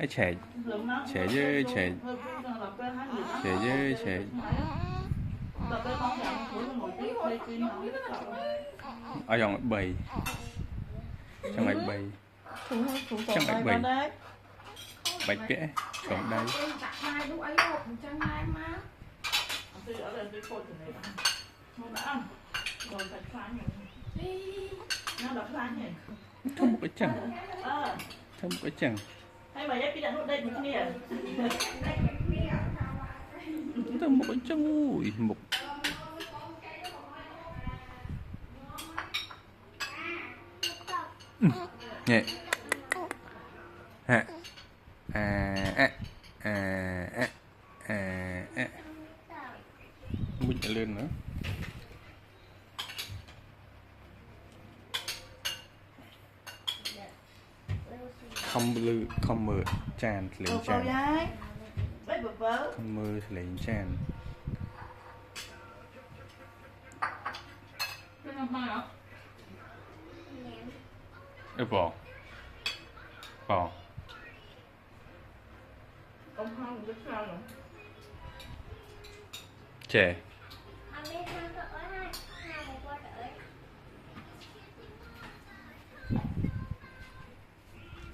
trẻ trẻ chứ trẻ trẻ chứ trẻ ở dòng bầy trong bầy bầy trong bầy bầy bạch kẽ còn đây trong một cái chẳng trong một cái chẳng hay mà nhắc cái đạn đây một kia trong một cái chẳng ui một nhẹ hả mình lại lên nữa không mơ tràn lên tràn không mơ lên tràn bỏ bỏ trẻ